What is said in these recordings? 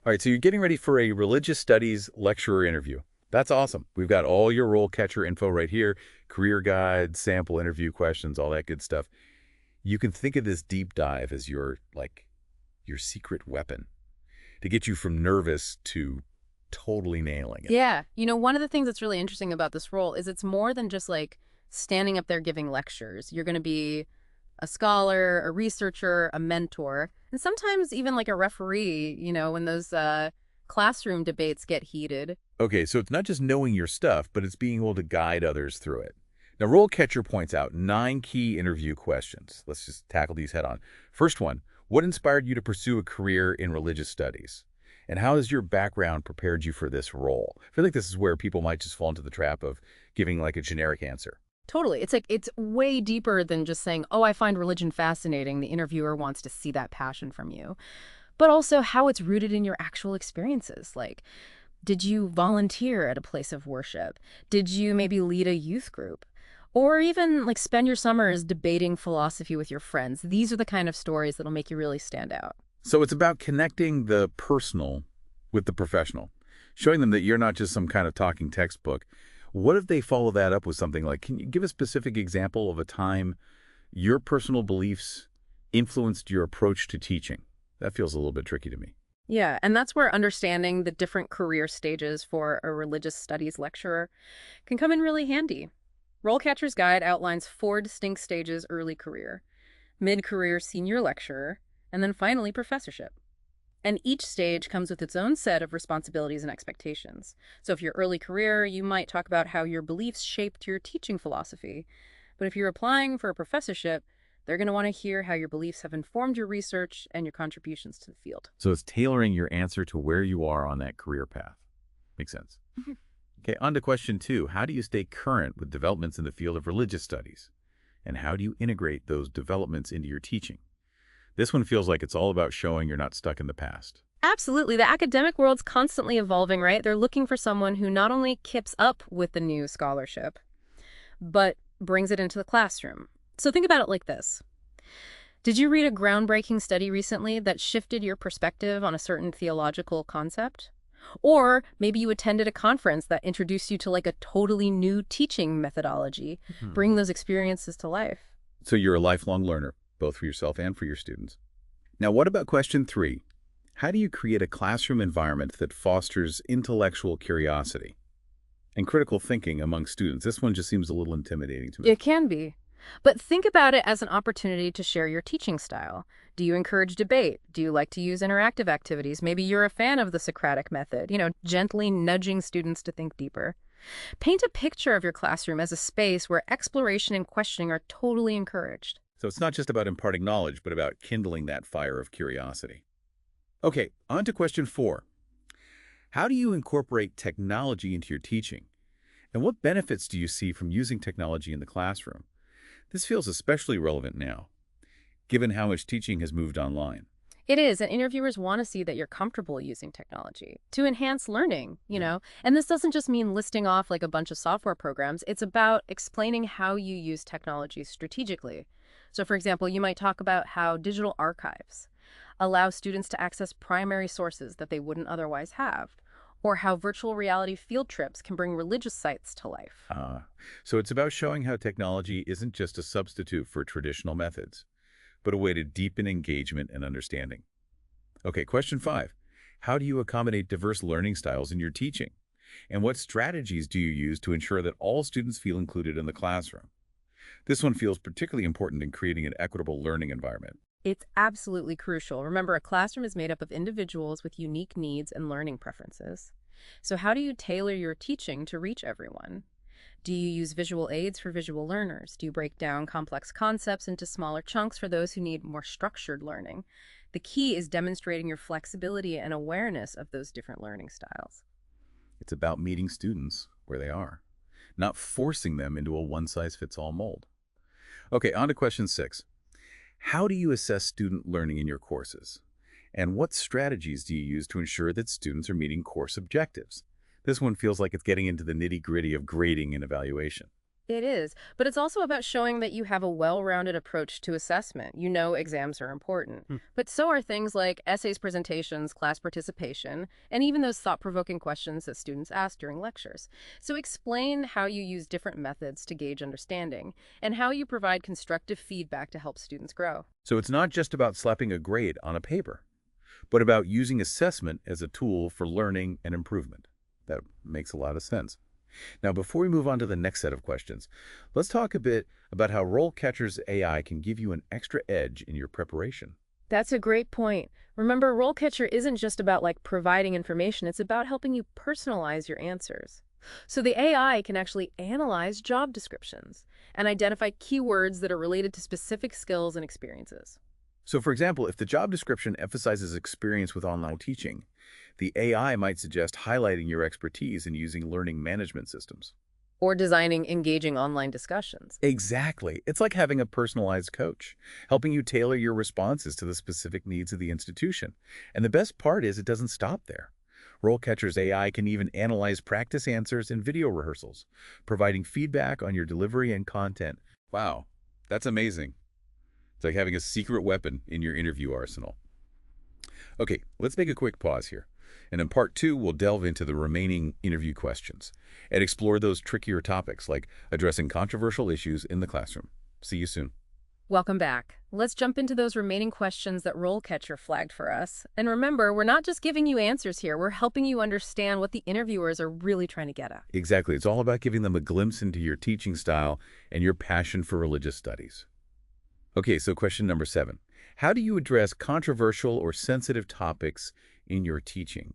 All right, so you're getting ready for a religious studies lecturer interview. That's awesome. We've got all your RoleCatcher info right here, career guide, sample interview questions, all that good stuff. You can think of this deep dive as your secret weapon to get you from nervous to totally nailing it. Yeah. One of the things that's really interesting about this role is it's more than just like standing up there giving lectures. You're going to be a scholar, a researcher, a mentor, and sometimes even like a referee, when those classroom debates get heated. Okay, so it's not just knowing your stuff, but it's being able to guide others through it. Now, RoleCatcher points out 9 key interview questions. Let's just tackle these head on. First one, what inspired you to pursue a career in religious studies? And how has your background prepared you for this role? I feel like this is where people might just fall into the trap of giving like a generic answer. Totally. It's like it's way deeper than just saying, "Oh, I find religion fascinating." The interviewer wants to see that passion from you, but also how it's rooted in your actual experiences. Like, did you volunteer at a place of worship? Did you maybe lead a youth group? Or even like spend your summers debating philosophy with your friends? These are the kind of stories that'll make you really stand out. So it's about connecting the personal with the professional, showing them that you're not just some kind of talking textbook. What if they follow that up with something like, can you give a specific example of a time your personal beliefs influenced your approach to teaching? That feels a little bit tricky to me. Yeah, and that's where understanding the different career stages for a religious studies lecturer can come in really handy. Rollcatcher's Guide outlines 4 distinct stages: early career, mid-career senior lecturer, and then finally professorship. And each stage comes with its own set of responsibilities and expectations. So if you're early career, you might talk about how your beliefs shaped your teaching philosophy. But if you're applying for a professorship, they're going to want to hear how your beliefs have informed your research and your contributions to the field. So it's tailoring your answer to where you are on that career path. Makes sense. Okay, on to question 2. How do you stay current with developments in the field of religious studies? And how do you integrate those developments into your teaching? This one feels like it's all about showing you're not stuck in the past. Absolutely. The academic world's constantly evolving, right? They're looking for someone who not only keeps up with the new scholarship, but brings it into the classroom. So think about it like this. Did you read a groundbreaking study recently that shifted your perspective on a certain theological concept? Or maybe you attended a conference that introduced you to like a totally new teaching methodology. Bring those experiences to life. So you're a lifelong learner, both for yourself and for your students. Now, what about question 3? How do you create a classroom environment that fosters intellectual curiosity and critical thinking among students? This one just seems a little intimidating to me. It can be. But think about it as an opportunity to share your teaching style. Do you encourage debate? Do you like to use interactive activities? Maybe you're a fan of the Socratic method, gently nudging students to think deeper. Paint a picture of your classroom as a space where exploration and questioning are totally encouraged. So it's not just about imparting knowledge, but about kindling that fire of curiosity. Okay, on to question 4. How do you incorporate technology into your teaching? And what benefits do you see from using technology in the classroom? This feels especially relevant now, given how much teaching has moved online. It is, and interviewers want to see that you're comfortable using technology to enhance learning. And this doesn't just mean listing off like a bunch of software programs. It's about explaining how you use technology strategically. So, for example, you might talk about how digital archives allow students to access primary sources that they wouldn't otherwise have, or how virtual reality field trips can bring religious sites to life. So it's about showing how technology isn't just a substitute for traditional methods, but a way to deepen engagement and understanding. Okay, question 5. How do you accommodate diverse learning styles in your teaching? And what strategies do you use to ensure that all students feel included in the classroom? This one feels particularly important in creating an equitable learning environment. It's absolutely crucial. Remember, a classroom is made up of individuals with unique needs and learning preferences. So how do you tailor your teaching to reach everyone? Do you use visual aids for visual learners? Do you break down complex concepts into smaller chunks for those who need more structured learning? The key is demonstrating your flexibility and awareness of those different learning styles. It's about meeting students where they are, not forcing them into a one-size-fits-all mold. Okay, on to question 6. How do you assess student learning in your courses? And what strategies do you use to ensure that students are meeting course objectives? This one feels like it's getting into the nitty-gritty of grading and evaluation. It is, but it's also about showing that you have a well-rounded approach to assessment. You know exams are important, Hmm. but so are things like essays, presentations, class participation, and even those thought-provoking questions that students ask during lectures. So explain how you use different methods to gauge understanding and how you provide constructive feedback to help students grow. So it's not just about slapping a grade on a paper, but about using assessment as a tool for learning and improvement. That makes a lot of sense. Now, before we move on to the next set of questions, let's talk a bit about how RoleCatcher's AI can give you an extra edge in your preparation. That's a great point. Remember, RoleCatcher isn't just about providing information, it's about helping you personalize your answers. So the AI can actually analyze job descriptions and identify keywords that are related to specific skills and experiences. So, for example, if the job description emphasizes experience with online teaching, the AI might suggest highlighting your expertise in using learning management systems. Or designing engaging online discussions. Exactly. It's like having a personalized coach, helping you tailor your responses to the specific needs of the institution. And the best part is it doesn't stop there. RoleCatcher's AI can even analyze practice answers and video rehearsals, providing feedback on your delivery and content. Wow, that's amazing. It's like having a secret weapon in your interview arsenal. Okay, let's make a quick pause here. And in part two, we'll delve into the remaining interview questions and explore those trickier topics like addressing controversial issues in the classroom. See you soon. Welcome back. Let's jump into those remaining questions that RoleCatcher flagged for us. And remember, we're not just giving you answers here, we're helping you understand what the interviewers are really trying to get at. Exactly. It's all about giving them a glimpse into your teaching style and your passion for religious studies. Okay, so question number 7. How do you address controversial or sensitive topics in your teaching?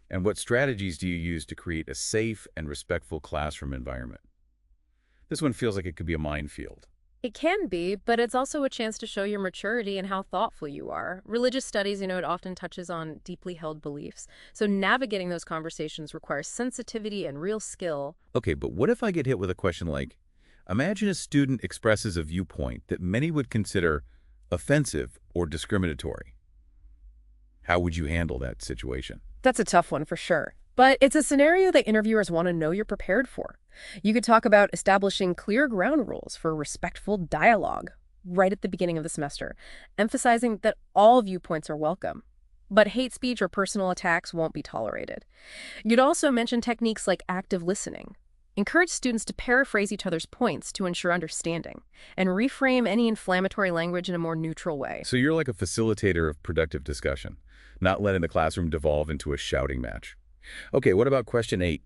And what strategies do you use to create a safe and respectful classroom environment? This one feels like it could be a minefield. It can be, but it's also a chance to show your maturity and how thoughtful you are. Religious studies, it often touches on deeply held beliefs. So navigating those conversations requires sensitivity and real skill. Okay, but what if I get hit with a question like, imagine a student expresses a viewpoint that many would consider offensive or discriminatory. How would you handle that situation? That's a tough one for sure. But it's a scenario that interviewers want to know you're prepared for. You could talk about establishing clear ground rules for respectful dialogue right at the beginning of the semester, emphasizing that all viewpoints are welcome. But hate speech or personal attacks won't be tolerated. You'd also mention techniques like active listening. Encourage students to paraphrase each other's points to ensure understanding, and reframe any inflammatory language in a more neutral way. So you're like a facilitator of productive discussion, not letting the classroom devolve into a shouting match. Okay, what about question 8?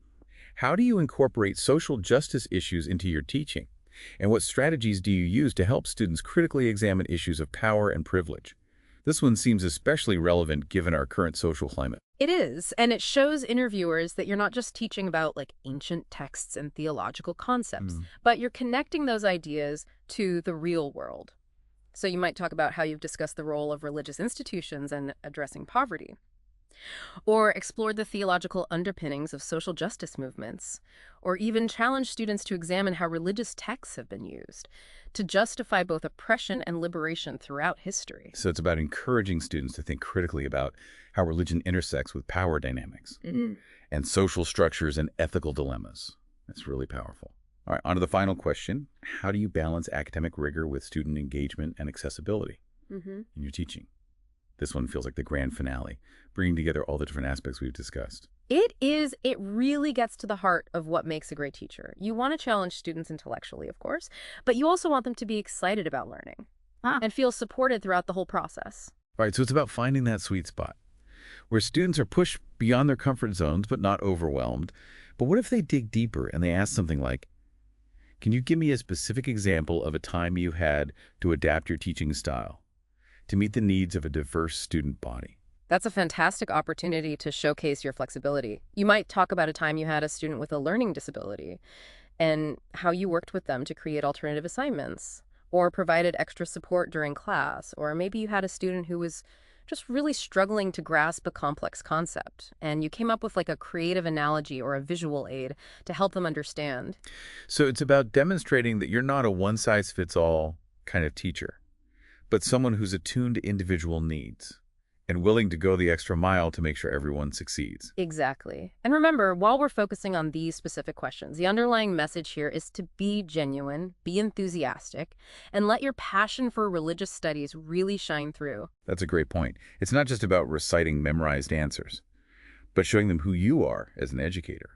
How do you incorporate social justice issues into your teaching? And what strategies do you use to help students critically examine issues of power and privilege? This one seems especially relevant given our current social climate. It is, and it shows interviewers that you're not just teaching about ancient texts and theological concepts, but you're connecting those ideas to the real world. So you might talk about how you've discussed the role of religious institutions in addressing poverty, or explored the theological underpinnings of social justice movements, or even challenge students to examine how religious texts have been used to justify both oppression and liberation throughout history. So it's about encouraging students to think critically about how religion intersects with power dynamics and social structures and ethical dilemmas. That's really powerful. All right, on to the final question. How do you balance academic rigor with student engagement and accessibility in your teaching? This one feels like the grand finale, bringing together all the different aspects we've discussed. It is. It really gets to the heart of what makes a great teacher. You want to challenge students intellectually, of course, but you also want them to be excited about learning and feel supported throughout the whole process. Right, so it's about finding that sweet spot where students are pushed beyond their comfort zones but not overwhelmed. But what if they dig deeper and they ask something like, can you give me a specific example of a time you had to adapt your teaching style to meet the needs of a diverse student body? That's a fantastic opportunity to showcase your flexibility. You might talk about a time you had a student with a learning disability and how you worked with them to create alternative assignments or provided extra support during class. Or maybe you had a student who was just really struggling to grasp a complex concept and you came up with a creative analogy or a visual aid to help them understand. So it's about demonstrating that you're not a one-size-fits-all kind of teacher, but someone who's attuned to individual needs and willing to go the extra mile to make sure everyone succeeds. Exactly. And remember, while we're focusing on these specific questions, the underlying message here is to be genuine, be enthusiastic, and let your passion for religious studies really shine through. That's a great point. It's not just about reciting memorized answers, but showing them who you are as an educator.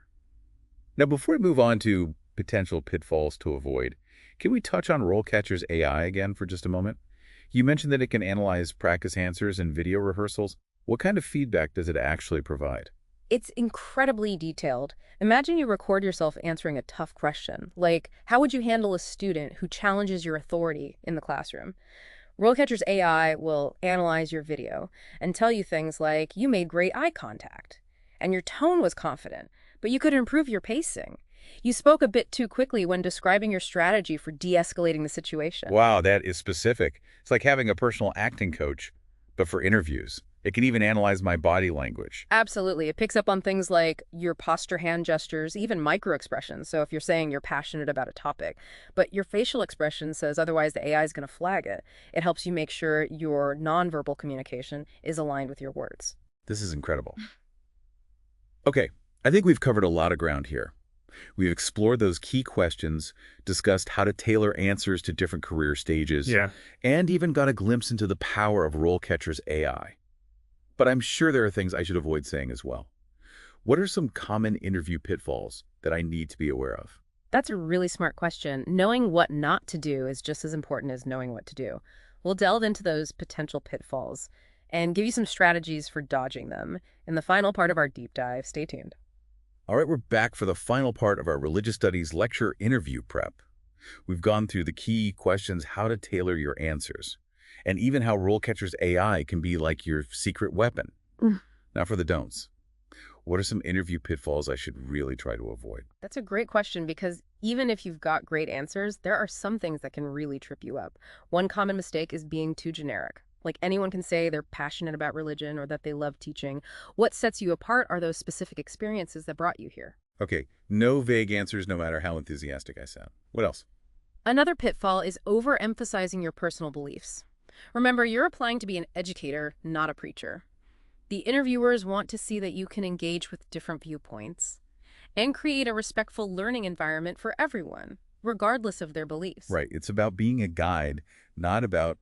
Now, before we move on to potential pitfalls to avoid, can we touch on RoleCatcher's AI again for just a moment? You mentioned that it can analyze practice answers and video rehearsals. What kind of feedback does it actually provide? It's incredibly detailed. Imagine you record yourself answering a tough question, like, how would you handle a student who challenges your authority in the classroom? RoleCatcher's AI will analyze your video and tell you things like, you made great eye contact, and your tone was confident, but you could improve your pacing. You spoke a bit too quickly when describing your strategy for de-escalating the situation. Wow, that is specific. It's like having a personal acting coach, but for interviews. It can even analyze my body language. Absolutely. It picks up on things like your posture, hand gestures, even micro-expressions. So if you're saying you're passionate about a topic, but your facial expression says otherwise the AI is going to flag it. It helps you make sure your nonverbal communication is aligned with your words. This is incredible. Okay, I think we've covered a lot of ground here. We've explored those key questions, discussed how to tailor answers to different career stages, and even got a glimpse into the power of RoleCatcher's AI. But I'm sure there are things I should avoid saying as well. What are some common interview pitfalls that I need to be aware of? That's a really smart question. Knowing what not to do is just as important as knowing what to do. We'll delve into those potential pitfalls and give you some strategies for dodging them in the final part of our deep dive. Stay tuned. All right, we're back for the final part of our religious studies lecture interview prep. We've gone through the key questions, how to tailor your answers, and even how RoleCatcher's AI can be like your secret weapon. Now for the don'ts. What are some interview pitfalls I should really try to avoid? That's a great question because even if you've got great answers, there are some things that can really trip you up. One common mistake is being too generic. Like anyone can say they're passionate about religion or that they love teaching. What sets you apart are those specific experiences that brought you here. Okay, no vague answers no matter how enthusiastic I sound. What else? Another pitfall is overemphasizing your personal beliefs. Remember, you're applying to be an educator, not a preacher. The interviewers want to see that you can engage with different viewpoints and create a respectful learning environment for everyone, regardless of their beliefs. Right, it's about being a guide, not about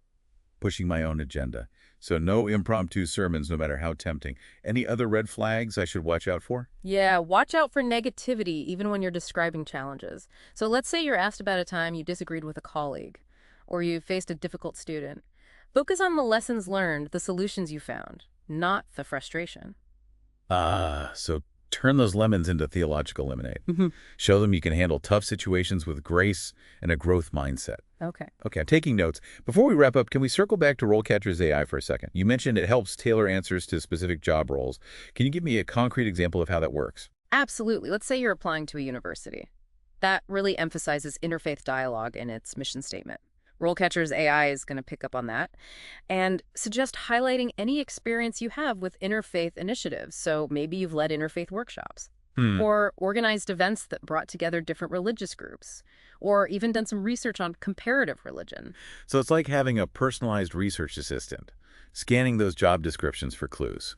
pushing my own agenda. So no impromptu sermons, no matter how tempting. Any other red flags I should watch out for? Yeah, watch out for negativity even when you're describing challenges. So let's say you're asked about a time you disagreed with a colleague or you faced a difficult student. Focus on the lessons learned, the solutions you found, not the frustration. So turn those lemons into theological lemonade. Show them you can handle tough situations with grace and a growth mindset. Okay. Okay, I'm taking notes. Before we wrap up, can we circle back to RoleCatcher's AI for a second? You mentioned it helps tailor answers to specific job roles. Can you give me a concrete example of how that works? Absolutely. Let's say you're applying to a university. That really emphasizes interfaith dialogue in its mission statement. RoleCatcher's AI is going to pick up on that and suggest highlighting any experience you have with interfaith initiatives. So maybe you've led interfaith workshops or organized events that brought together different religious groups or even done some research on comparative religion. So it's like having a personalized research assistant, scanning those job descriptions for clues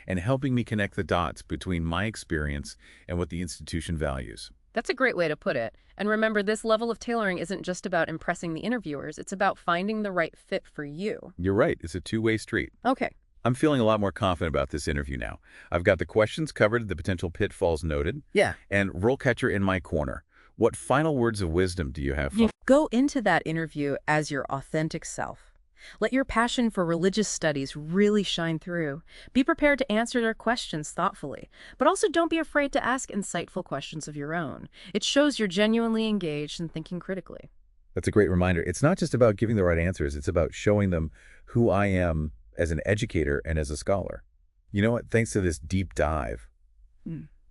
and helping me connect the dots between my experience and what the institution values. That's a great way to put it. And remember, this level of tailoring isn't just about impressing the interviewers. It's about finding the right fit for you. You're right. It's a two-way street. Okay. I'm feeling a lot more confident about this interview now. I've got the questions covered, the potential pitfalls noted, and RoleCatcher in my corner. What final words of wisdom do you have for me? Go into that interview as your authentic self. Let your passion for religious studies really shine through. Be prepared to answer their questions thoughtfully, but also don't be afraid to ask insightful questions of your own. It shows you're genuinely engaged and thinking critically. That's a great reminder. It's not just about giving the right answers. It's about showing them who I am as an educator and as a scholar. You know what? Thanks to this deep dive,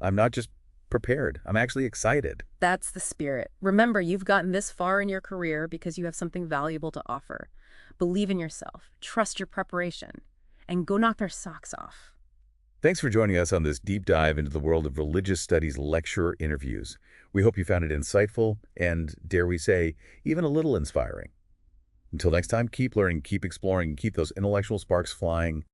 I'm not just prepared. I'm actually excited. That's the spirit. Remember, you've gotten this far in your career because you have something valuable to offer. Believe in yourself, trust your preparation, and go knock their socks off. Thanks for joining us on this deep dive into the world of religious studies lecture interviews. We hope you found it insightful and, dare we say, even a little inspiring. Until next time, keep learning, keep exploring, and keep those intellectual sparks flying.